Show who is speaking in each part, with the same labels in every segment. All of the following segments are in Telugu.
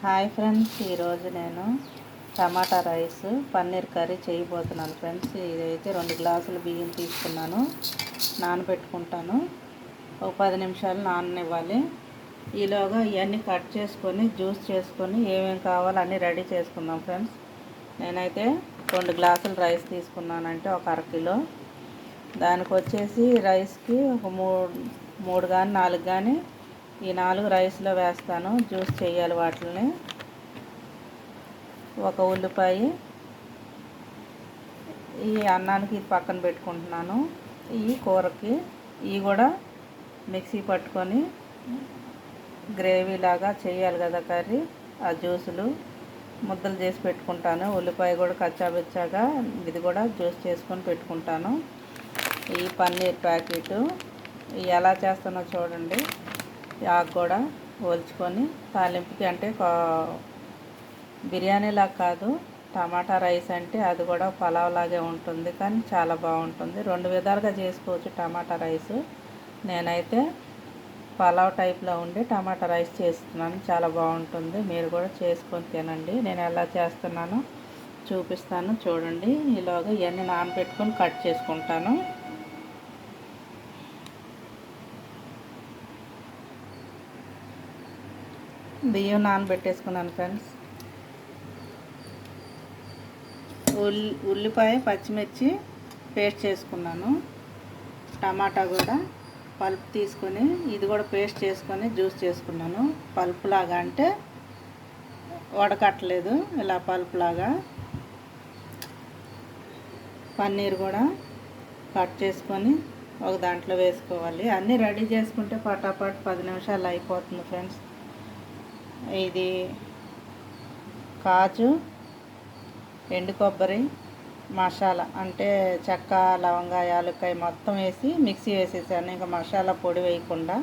Speaker 1: హాయ్ ఫ్రెండ్స్, ఈరోజు నేను టమాటా రైస్ పన్నీర్ కర్రీ చేయబోతున్నాను ఫ్రెండ్స్. ఇదైతే 2 గ్లాసులు బియ్యం తీసుకున్నాను, నానబెట్టుకుంటాను. ఒక 10 నిమిషాలు నాననివ్వాలి. ఈలోగా ఇవన్నీ కట్ చేసుకొని జ్యూస్ చేసుకొని ఏమేమి కావాలో అన్నీ రెడీ చేసుకుందాం ఫ్రెండ్స్. నేనైతే 2 గ్లాసులు రైస్ తీసుకున్నానంటే ఒక అరకిలో. దానికి వచ్చేసి రైస్కి ఒక మూడు కానీ 4 కానీ ఈ 4 రైస్లో వేస్తాను. జ్యూస్ చేయాలి వాటిని. ఒక ఉల్లిపాయ, ఈ అన్నానికి ఇది పక్కన పెట్టుకుంటున్నాను. ఈ కూరకి ఇవి కూడా మిక్సీ పట్టుకొని గ్రేవీ లాగా చేయాలి కదా కర్రీ. ఆ జ్యూసులు ముద్దలు చేసి పెట్టుకుంటాను. ఉల్లిపాయ కూడా కచ్చాబిచ్చాగా ఇది కూడా జ్యూస్ చేసుకొని పెట్టుకుంటాను. ఈ పన్నీర్ ప్యాకెట్ ఎలా చేస్తానో చూడండి. ఆకు కూడా ఒలుచుకొని తాలింపుకి, అంటే బిర్యానీలా కాదు, టమాటా రైస్ అంటే అది కూడా పలావ్ లాగే ఉంటుంది, కానీ చాలా బాగుంటుంది. 2 విధాలుగా చేసుకోవచ్చు టమాటా రైస్. నేనైతే పలావ్ టైప్లో ఉండి టమాటా రైస్ చేస్తున్నాను, చాలా బాగుంటుంది. మీరు కూడా చేసుకొని తినండి. నేను ఎలా చేస్తున్నానో చూపిస్తాను చూడండి. ఈలోగా ఇవన్నీ నానబెట్టుకొని కట్ చేసుకుంటాను. బియ్యం నానబెట్టేసుకున్నాను ఫ్రెండ్స్. ఉల్లిపాయ, పచ్చిమిర్చి పేస్ట్ చేసుకున్నాను. టమాటా కూడా పల్ప్ తీసుకొని ఇది కూడా పేస్ట్ చేసుకొని జ్యూస్ చేసుకున్నాను. పల్ప్ లాగా అంటే వడకట్టలేదు, ఇలా పల్ప్ లాగా. పన్నీర్ కూడా కట్ చేసుకొని ఒక దాంట్లో వేసుకోవాలి. అన్నీ రెడీ చేసుకుంటే పటాపట్ 10 నిమిషాలు అయిపోతుంది ఫ్రెండ్స్. ఇది కాజు, ఎండు కొబ్బరి, మసాలా అంటే చెక్క, లవంగ, యాలక్కాయ మొత్తం వేసి మిక్సీ వేసేసాను. ఇంకా మసాలా పొడి వేయకుండా.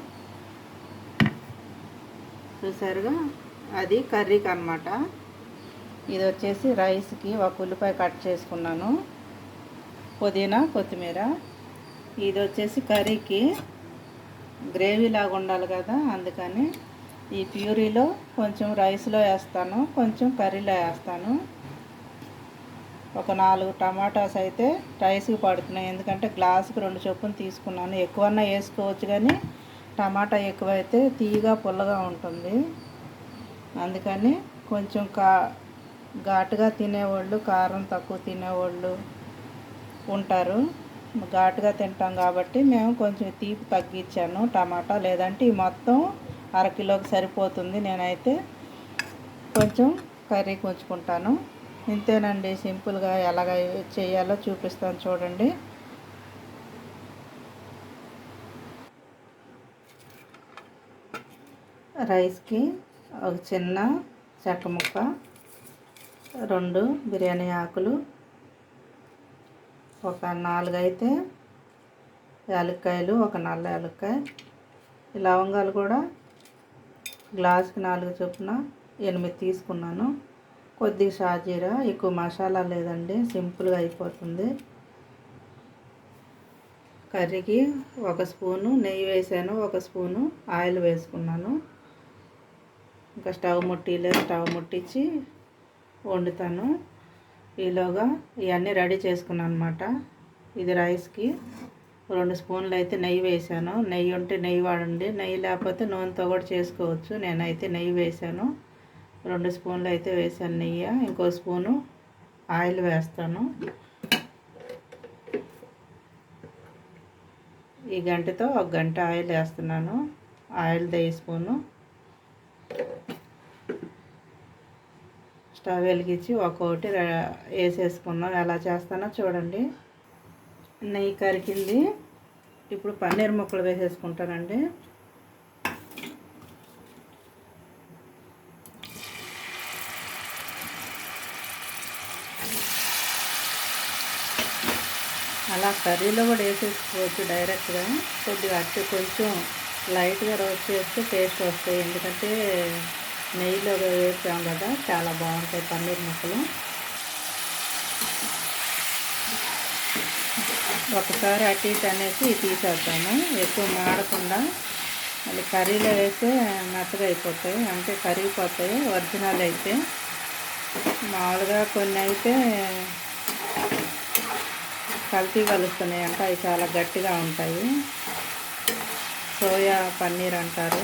Speaker 1: చూసారుగా, అది కర్రీకి అన్నమాట. ఇది వచ్చేసి రైస్కి ఒక ఉల్లిపాయ కట్ చేసుకున్నాను, పుదీనా, కొత్తిమీర. ఇది వచ్చేసి కర్రీకి గ్రేవీ లాగా ఉండాలి కదా, అందుకని ఈ ప్యూరీలో కొంచెం రైస్లో వేస్తాను, కొంచెం కర్రీలో వేస్తాను. ఒక 4 టమాటాస్ అయితే రైస్కి పడుతున్నాయి, ఎందుకంటే గ్లాసుకి 2 చొప్పున తీసుకున్నాను. ఎక్కువన్నా వేసుకోవచ్చు, కానీ టమాటా ఎక్కువైతే తీయగా పుల్లగా ఉంటుంది. అందుకని కొంచెం ఘాటుగా తినేవాళ్ళు, కారం తక్కువ తినేవాళ్ళు ఉంటారు. ఘాటుగా తింటాం కాబట్టి మేము కొంచెం తీపి తగ్గించాను టమాటా. లేదంటే ఈ మొత్తం అరకిలోకి సరిపోతుంది. నేనైతే కొంచెం కర్రీకి ఉంచుకుంటాను. ఇంతేనండి, సింపుల్గా ఎలాగ చేయాలో చూపిస్తాను చూడండి. రైస్కి ఒక చిన్న చెక్క ముక్క, 2 బిర్యానీ ఆకులు, ఒక 4 అయితే యాలక్కాయలు, ఒక నల్ల యాలక్కాయ. ఈ లవంగాలు కూడా గ్లాసుకి 4 చొప్పున 8 తీసుకున్నాను. కొద్దిగా షాజీరా, ఎక్కువ మసాలా లేదండి, సింపుల్గా అయిపోతుంది. కర్రీకి 1 స్పూను నెయ్యి వేసాను, 1 స్పూను ఆయిల్ వేసుకున్నాను. ఇంకా స్టవ్ ముట్టించి వండుతాను. ఈలోగా ఇవన్నీ రెడీ చేసుకున్నాను అన్నమాట. ఇది రైస్కి 2 స్పూన్లు అయితే నెయ్యి వేసాను. నెయ్యి ఉంటే నెయ్యి వాడండి, నెయ్యి లేకపోతే నూనెతో కూడా చేసుకోవచ్చు. నేనైతే నెయ్యి వేసాను. 2 స్పూన్లు అయితే వేసాను నెయ్యి. ఇంకో స్పూను ఆయిల్ వేస్తాను. ఈ గంటతో 1 గంట ఆయిల్ వేస్తున్నాను. Oil 1 spoon. స్టవ్ వెలిగించి ఒక్కొక్కటి వేసేసుకున్నాం. ఎలా చేస్తానో చూడండి. నెయ్యి కరిగింది. ఇప్పుడు పన్నీర్ ముక్కలు వేసేసుకుంటానండి. అలా కర్రీలో కూడా వేసేసుకోవచ్చు డైరెక్ట్గా. కొద్దిగా అట్టి కొంచెం లైట్గా రోస్ట్ చేస్తే టేస్ట్ వస్తాయి, ఎందుకంటే నెయ్యిలో వేసాం కదా, చాలా బాగుంటాయి పన్నీర్ ముక్కలు. ఒకసారి అటు ఇటు అనేసి తీసేద్దాము, ఎక్కువ మాడకుండా. మళ్ళీ కర్రీలో వేస్తే మెత్తగా అయిపోతాయి, అంటే కరిగిపోతాయి. ఒరిజినల్ అయితే మామూలుగా కొన్ని అయితే కల్తీ కలుస్తున్నాయి అంటే అవి చాలా గట్టిగా ఉంటాయి. సోయా పన్నీర్ అంటారు.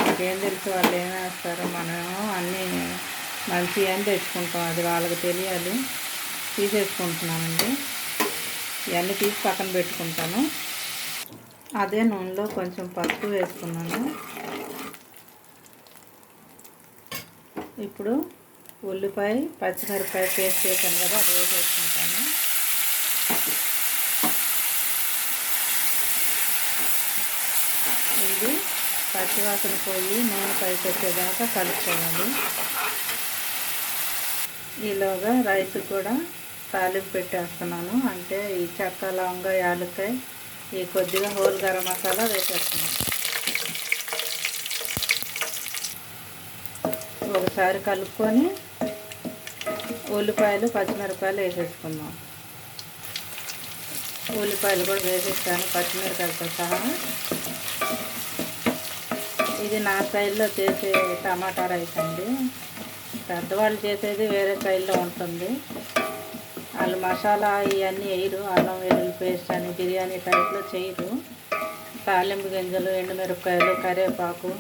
Speaker 1: ఇంకేం తెలుసు వాళ్ళు ఏం వేస్తారో. మనం అన్నీ మంచి అని తెచ్చుకుంటాం, అది వాళ్ళకి తెలియాలి. తీసేసుకుంటున్నానండి. ఇవన్నీ తీసి పక్కన పెట్టుకుంటాను. అదే నూనెలో కొంచెం పసుపు వేసుకున్నాను. ఇప్పుడు ఉల్లిపాయ పచ్చిమిరపకాయ పేస్ట్ చేశాను కదా, అది వేసేసుకుంటాను. ఇది పచ్చివాసన పోయి నూనె పైకి వచ్చేదాకా కలుపుకోవాలి. ఈలోగా రైస్ కూడా తాలింపు పెట్టేస్తున్నాను. అంటే ఈ చెక్క, లవంగ, యాలక్కాయ, ఈ కొద్దిగా హోల్ గరం మసాలా వేసేస్తున్నాను. ఒకసారి కలుపుకొని ఉల్లిపాయలు పచ్చిమిరపకాయలు వేసేసుకుందాం. ఉల్లిపాయలు కూడా వేసేస్తాను పచ్చిమిరపకాయలతో సహా. ఇది నా స్టైల్లో చేసే టమాటా రైస్ అండి. పెద్దవాళ్ళు చేసేది వేరే స్టైల్లో ఉంటుంది. వాళ్ళు మసాలా ఇవన్నీ వేయరు, అల్లం వెల్లుల్లి పేస్ట్ అని బిర్యానీ టైప్లో చేయరు. తాలింపు గింజలు, ఎండుమిరపకాయలు, కరివేపాకు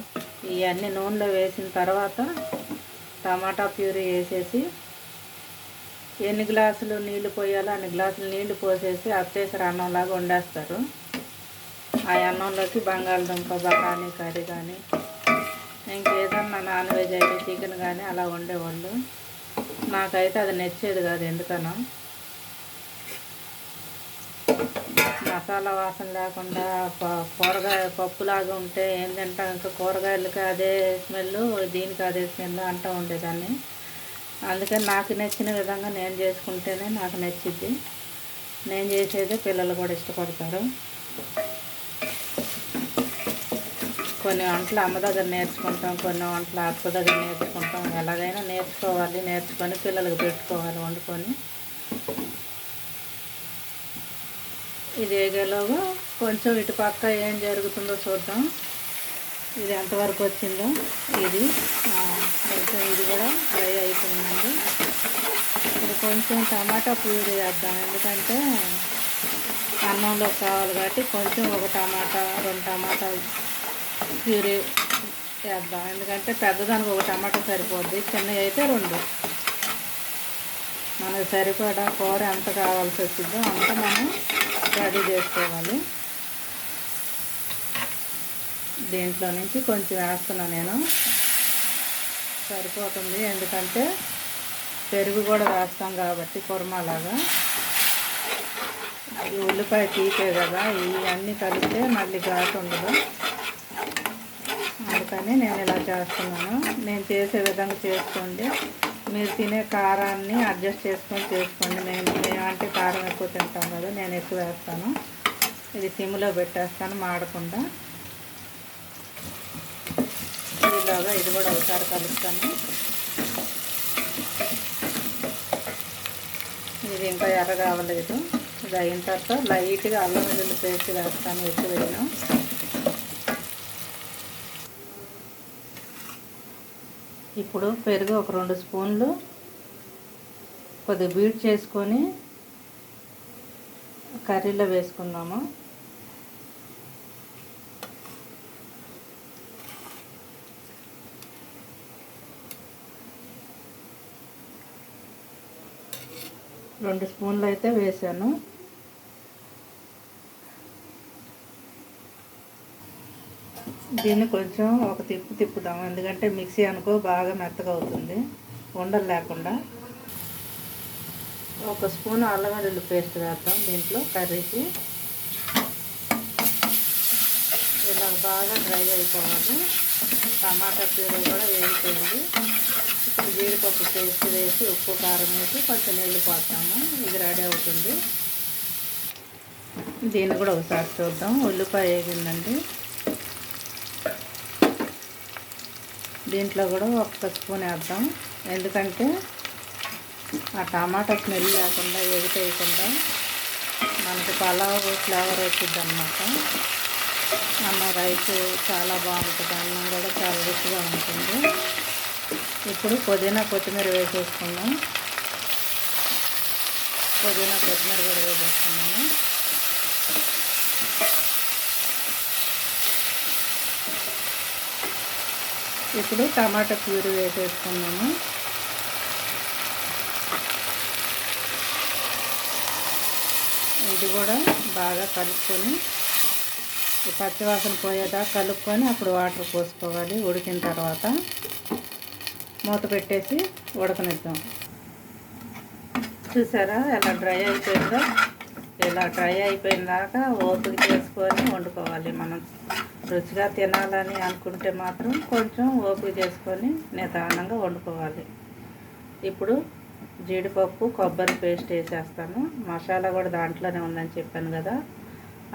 Speaker 1: ఇవన్నీ నూనెలో వేసిన తర్వాత టమాటా ప్యూరీ వేసేసి ఎన్ని గ్లాసులు నీళ్లు పోయాలో అన్ని గ్లాసులు నీళ్లు పోసేసి అత్తేసరి అన్నంలాగా వండేస్తారు. ఆ అన్నంలోకి బంగాళదుంప, బఠానీ కర్రీ కానీ ఇంకేదన్నా నాన్ వెజ్ అయితే చికెన్ కానీ అలా వండేవాళ్ళు. నాకైతే అది నచ్చేది కాదు ఎందుకనో. మసాలా వాసన లేకుండా కూరగాయ పప్పులాగా ఉంటే ఏం తింటాం, ఇంకా కూరగాయలకి అదే స్మెల్, దీనికి అదే స్మెల్ అంటూ ఉండేదాన్ని. అందుకని నాకు నచ్చిన విధంగా నేను చేసుకుంటేనే నాకు నచ్చిద్ది. నేను చేసేదే పిల్లలు కూడా ఇష్టపడతారు. కొన్ని వంటలు అమ్మ దగ్గర నేర్చుకుంటాం, కొన్ని వంటలు అత్త దగ్గర నేర్చుకుంటాం. ఎలాగైనా నేర్చుకోవాలి, నేర్చుకొని పిల్లలకు పెట్టుకోవాలి వండుకొని. ఇది వేగేలోగా కొంచెం ఇటు పక్క ఏం జరుగుతుందో చూద్దాం. ఇది ఎంతవరకు వచ్చిందో. ఇది కొంచెం ఇది కూడా ఫ్రై అయిపోయిందండి. ఇప్పుడు కొంచెం టమాటా ప్యూరీ వేద్దాం, ఎందుకంటే అన్నంలో కావాలి కాబట్టి కొంచెం ఒక టమాటా, 2 టమాటాలు ప్యూరీ వేద్దాం. ఎందుకంటే పెద్దదానికి ఒక టమాటా సరిపోద్ది, చిన్నవి అయితే 2. మనకు సరిపడా కూర ఎంత కావాల్సి వచ్చిందో అంత మనం రెడీ చేసుకోవాలి. దీంట్లో నుంచి కొంచెం వేస్తున్నా నేను, సరిపోతుంది. ఎందుకంటే పెరుగు కూడా వేస్తాం కాబట్టి కుర్మాలాగా. ఈ ఉల్లిపాయ తీపే కదా, ఇవన్నీ కలిపితే మళ్ళీ ఘాటు ఉండదు. అందుకని నేను ఇలా చేస్తున్నాను. నేను చేసే విధంగా చేసుకోండి. మీరు తినే కారాన్ని అడ్జస్ట్ చేసుకొని చేసుకోండి. మేమంటే కారం ఎక్కువ తింటాం కదా, నేను ఎక్కువ వేస్తాను. ఇది సిమ్లో పెట్టేస్తాను మాడకుండా. ఇలాగా ఇది కూడా ఒకసారి కలుపుతాను. ఇది ఇంకా ఎర్రగా అవ్వలేదు. ఇది అయిన తర్వాత లైట్గా అల్లం వెల్లుల్లి పేస్ట్ వేస్తాను, ఎక్కువ వేయను. ఇప్పుడు పెరుగు ఒక 2 స్పూన్లు కొద్దిగా బీట్ చేసుకొని కర్రీలో వేసుకుందాము. రెండు స్పూన్లు అయితే వేసాను. దీన్ని కొంచెం ఒక తిప్పుదాం, ఎందుకంటే మిక్సీ అనుకో బాగా మెత్తగా అవుతుంది ఉండలు లేకుండా. 1 స్పూన్ అల్లం వెల్లుల్లి పేస్ట్ వేద్దాం దీంట్లో కర్రీకి. ఇలా బాగా డ్రై అయిపోవాలి. టమాటా ప్యూరీ కూడా వేగిపోయింది. ఇప్పుడు జీడిపప్పు పేస్ట్ వేసి ఉప్పు కారం వేసి కొంచెం నీళ్ళు పోతాము. ఇది రెడీ అవుతుంది. దీన్ని కూడా ఒకసారి చూద్దాం. ఉల్లిపాయ వేగిందండి. దీంట్లో కూడా 1 స్పూన్ వేద్దాం, ఎందుకంటే ఆ టమాటా స్మెల్ లేకుండా ఎగిటేయకుండా మనకు పలావ్ ఫ్లేవర్ వచ్చింది అన్నమాట. అన్నం రైస్ చాలా బాగుంటుంది, అన్నం కూడా చాలా రుచిగా ఉంటుంది. ఇప్పుడు పుదీనా కొత్తిమీర వేసేసుకున్నాం. పుదీనా కొత్తిమీర కూడా వేసేసుకున్నాము. ఇప్పుడు టమాటా ప్యూరీ వేసేసుకున్నాము. ఇది కూడా బాగా కలుపుకొని ఈ పచ్చివాసన పోయేదాకా కలుపుకొని అప్పుడు వాటర్ పోసుకోవాలి. ఉడికిన తర్వాత మూత పెట్టేసి ఉడకనిద్దాం. చూసారా ఎలా డ్రై అయిపోయిందో? ఇలా డ్రై అయిపోయిన దాకా ఓపిక చేసుకొని వండుకోవాలి. మనం రుచిగా తినాలని అనుకుంటే మాత్రం కొంచెం ఓపిక చేసుకొని నిదానంగా వండుకోవాలి. ఇప్పుడు జీడిపప్పు కొబ్బరి పేస్ట్ వేసేస్తాను. మసాలా కూడా దాంట్లోనే ఉందని చెప్పాను కదా,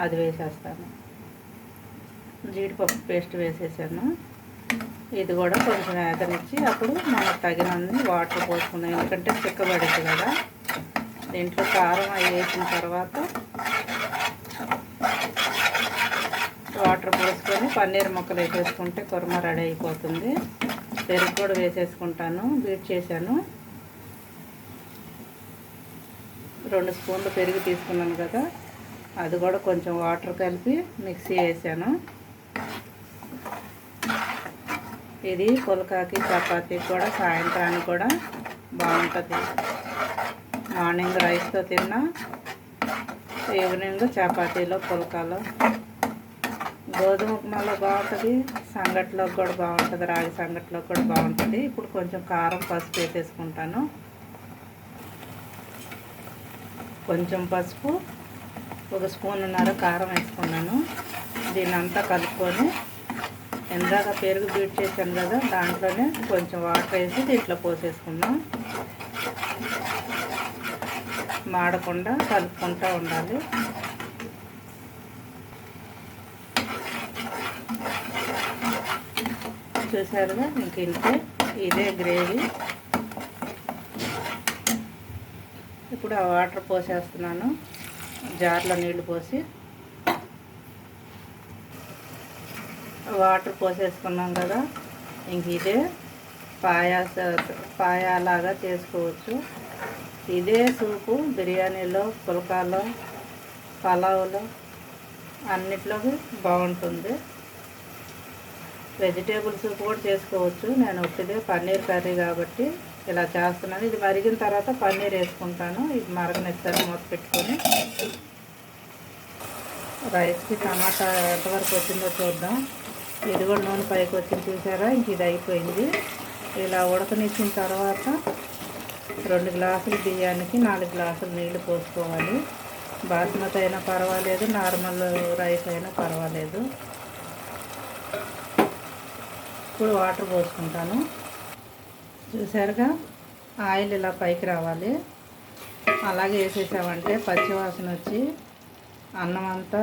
Speaker 1: అది వేసేస్తాను. జీడిపప్పు పేస్ట్ వేసేసాను. ఇది కూడా కొంచెం వేగనిచ్చి అప్పుడు మనకు తగినన్ని వాటర్ పోసుకుందాం, ఎందుకంటే చిక్కబడింది కదా. దీంట్లో కారం అవి వేసిన తర్వాత వాటర్ పోసుకొని పన్నీర్ ముక్కలు వేసేసుకుంటే కుర్మా రెడీ అయిపోతుంది. పెరుగు కూడా వేసేసుకుంటాను, బీట్ చేశాను. 2 స్పూన్లు పెరుగు తీసుకున్నాను కదా, అది కూడా కొంచెం వాటర్ కలిపి మిక్సీ వేసాను. ఇది పుల్కాకి చపాతీకి కూడా సాయంత్రానికి కూడా బాగుంటుంది. మార్నింగ్ రైస్తో తిన్నా, ఈవినింగ్ చపాతీలో పుల్కాలో, గోధుమ ఉప్మాలో బాగుంటుంది, సంగట్లోకి కూడా బాగుంటుంది, రాగి సంగట్లోకి కూడా బాగుంటుంది. ఇప్పుడు కొంచెం కారం పసుపు వేసేసుకుంటాను. కొంచెం పసుపు, 1 స్పూన్నర కారం వేసుకున్నాను. దీన్ని అంతా కలుపుకొని ఇందాక పెరుగు బీట్ చేశాను కదా, దాంట్లోనే కొంచెం వాటర్ వేసి దీంట్లో పోసేసుకుందాం. మాడకుండా కలుపుకుంటూ ఉండాలి. చూసారుగా, ఇంక ఇంతే, ఇదే గ్రేవీ. ఇప్పుడు ఆ వాటర్ పోసేస్తున్నాను. జార్లో నీళ్లు పోసి వాటర్ పోసేసుకున్నాం కదా, ఇంక ఇదే పాయాలాగా చేసుకోవచ్చు. ఇదే సూపు బిర్యానీలో, పుల్కాలో, పలావులో అన్నిట్లోకి బాగుంటుంది. వెజిటేబుల్ సూప్ కూడా చేసుకోవచ్చు. నేను ఉట్టిదే పన్నీర్ కర్రీ కాబట్టి ఇలా చేస్తున్నాను. ఇది మరిగిన తర్వాత పన్నీర్ వేసుకుంటాను. ఇది మరగనిస్తాను మూత పెట్టుకొని. రైస్కి టమాటా ఎంతవరకు వచ్చిందో చూద్దాం. ఇది కూడా నూనె పైకి వచ్చింది చూసారా, ఇంక ఇది అయిపోయింది. ఇలా ఉడకనిచ్చిన తర్వాత 2 గ్లాసుల బియ్యానికి 4 గ్లాసులు నీళ్లు పోసుకోవాలి. బాస్మతి అయినా పర్వాలేదు, నార్మల్ రైస్ అయినా పర్వాలేదు. ఇప్పుడు వాటర్ పోసుకుంటాను. చూసారుగా, ఆయిల్ ఇలా పైకి రావాలి. అలాగే వేసేసామంటే పచ్చివాసన వచ్చి అన్నం అంతా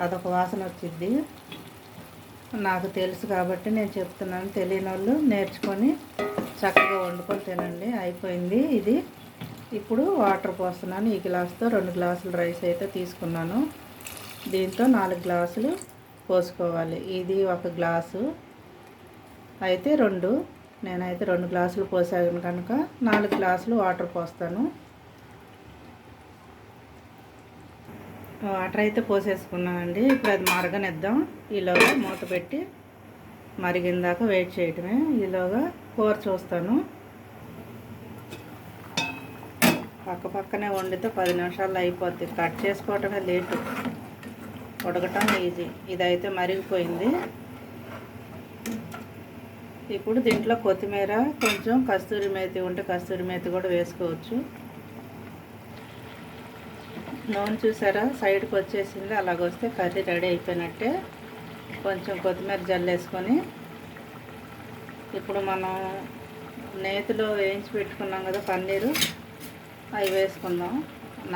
Speaker 1: అదొక వాసన వచ్చింది. నాకు తెలుసు కాబట్టి నేను చెప్తున్నాను. తెలియని వాళ్ళు నేర్చుకొని చక్కగా వండుకొని తినండి. అయిపోయింది ఇది. ఇప్పుడు వాటర్ పోస్తున్నాను. ఈ గ్లాస్తో 2 గ్లాసులు రైస్ అయితే తీసుకున్నాను. దీంతో 4 గ్లాసులు పోసుకోవాలి. ఇది 1 గ్లాసు అయితే 2, నేనైతే 2 గ్లాసులు పోసాను కనుక 4 గ్లాసులు వాటర్ పోస్తాను. వాటర్ అయితే పోసేసుకున్నానండి. ఇప్పుడు అది మరగనిద్దాం. ఈలోగా మూత పెట్టి మరిగిందాక వెయిట్ చేయటమే. ఈలోగా కూర చూస్తాను. పక్కనే వండితే 10 నిమిషాల్లో అయిపోద్ది. కట్ చేసుకోవటమే లేటు, ఉడకటం ఈజీ. ఇదైతే మరిగిపోయింది. ఇప్పుడు దీంట్లో కొత్తిమీర, కొంచెం కస్తూరి మేతి ఉంటే కస్తూరి మేతి కూడా వేసుకోవచ్చు. నూనె చూసారా సైడ్కి వచ్చేసింది. అలాగొస్తే కర్రీ రెడీ అయిపోయినట్టే. కొంచెం కొత్తిమీర జల్లేసుకొని ఇప్పుడు మనం నేతిలో వేయించి పెట్టుకున్నాం కదా పన్నీరు, అవి వేసుకుందాం.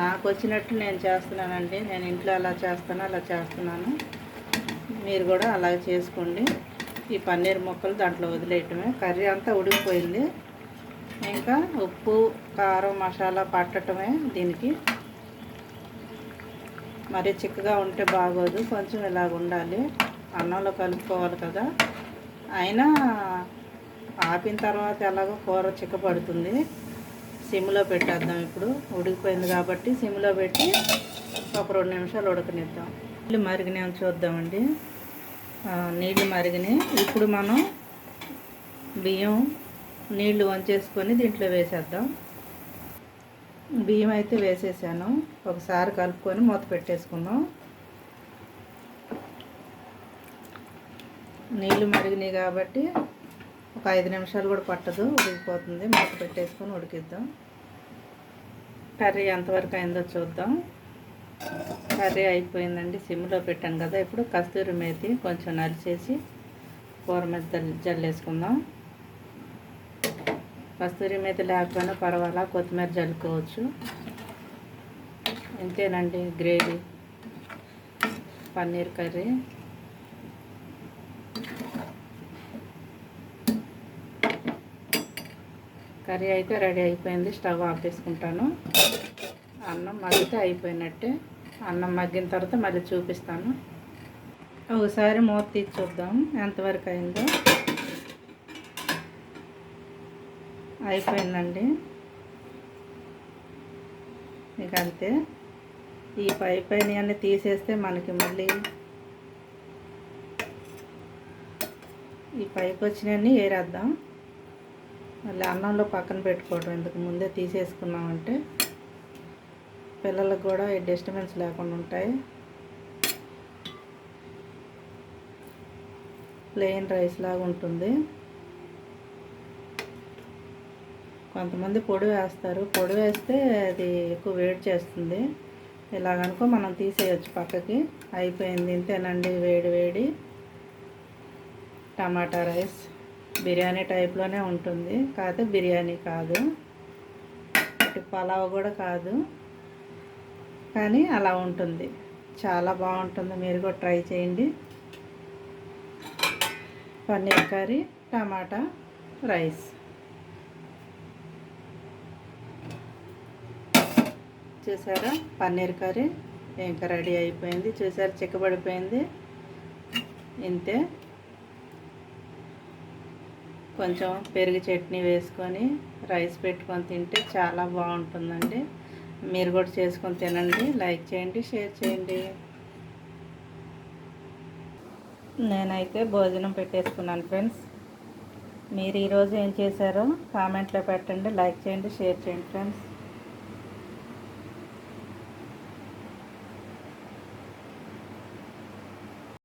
Speaker 1: నాకు వచ్చినట్టు నేను చేస్తున్నానండి. నేను ఇంట్లో ఎలా చేస్తానో అలా చేస్తున్నాను. మీరు కూడా అలాగే చేసుకోండి. ఈ పన్నీర్ ముక్కలు దాంట్లో వదిలేయటమే. కర్రీ అంతా ఉడికిపోయింది. ఇంకా ఉప్పు, కారం, మసాలా పట్టటమే దీనికి. మరి చిక్కగా ఉంటే బాగోదు, కొంచెం ఇలాగ ఉండాలి. అన్నంలో కలుపుకోవాలి కదా. అయినా ఆపిన తర్వాత ఎలాగో కూర చిక్కపడుతుంది. సిమ్లో పెట్టేద్దాం. ఇప్పుడు ఉడికిపోయింది కాబట్టి సిమ్లో పెట్టి ఒక 2 నిమిషాలు ఉడకనిద్దాం. నీళ్ళు మరిగినాం చూద్దామండి. నీళ్ళు మరిగినాయి. ఇప్పుడు మనం బియ్యం నీళ్లు వంచేసుకొని దీంట్లో వేసేద్దాం. బియ్యం అయితే వేసేసాను. ఒకసారి కలుపుకొని మూత పెట్టేసుకుందాం. నీళ్ళు మరిగినాయి కాబట్టి ఒక 5 నిమిషాలు కూడా పట్టదు, ఉడికిపోతుంది. మూత పెట్టేసుకొని ఉడికిద్దాం. కర్రీ ఎంతవరకు అయిందో చూద్దాం. కర్రీ అయిపోయిందండి. సిమ్లో పెట్టాను కదా. ఇప్పుడు కస్తూరి మేతి కొంచెం నలిచేసి కూర మీద జల్లేసుకుందాం. కస్తూరి మేతి లేకపోయినా పర్వాలా, కొత్తిమీర జల్లుకోవచ్చు. ఇంతేనండి గ్రేవీ పన్నీర్ కర్రీ. కర్రీ అయితే రెడీ అయిపోయింది. స్టవ్ ఆపేసుకుంటాను. అన్నం మగ్గితే అయిపోయినట్టే. అన్నం మగ్గిన తర్వాత మళ్ళీ చూపిస్తాను. ఒకసారి మూత తీసి చూద్దాం ఎంతవరకు అయిందో. అయిపోయిందండి. ఇక అంతే. ఈ పైన అన్నీ తీసేస్తే మనకి మళ్ళీ ఈ పైకి వచ్చినవన్నీ ఏరేద్దాం. మళ్ళీ అన్నంలో పక్కన పెట్టుకోవడం ఎందుకు, ముందే తీసేసుకున్నామంటే పిల్లలకు కూడా డిస్టర్బెన్స్ లేకుండా ఉంటాయి. ప్లెయిన్ రైస్ లాగా ఉంటుంది. కొంతమంది పొడి వేస్తారు. పొడి వేస్తే అది ఎక్కువ వేడి చేస్తుంది. ఇలాగనుకో మనం తీసేయచ్చు పక్కకి. అయిపోయింది. ఇంతేనండి వేడి వేడి టమాటా రైస్. బిర్యానీ టైప్లోనే ఉంటుంది, కాకపోతే బిర్యానీ కాదు, పలావ్ కూడా కాదు, కానీ అలా ఉంటుంది. చాలా బాగుంటుంది. మీరు కూడా ట్రై చేయండి. పన్నీర్ కర్రీ, టమాటా రైస్. చూసారా పన్నీర్ కర్రీ ఇంకా రెడీ అయిపోయింది. చూసారా చిక్కబడిపోయింది. ఇంతే. కొంచెం పెరుగు చట్నీ వేసుకొని రైస్ పెట్టుకొని తింటే చాలా బాగుంటుందండి. మీరు కూడా చేసుకొని తినండి. లైక్ చేయండి, షేర్ చేయండి. నేనైతే భోజనం పెట్టేసుకున్నాను ఫ్రెండ్స్. మీరు ఈరోజు ఏం చేశారో కామెంట్లో పెట్టండి. లైక్ చేయండి, షేర్ చేయండి ఫ్రెండ్స్.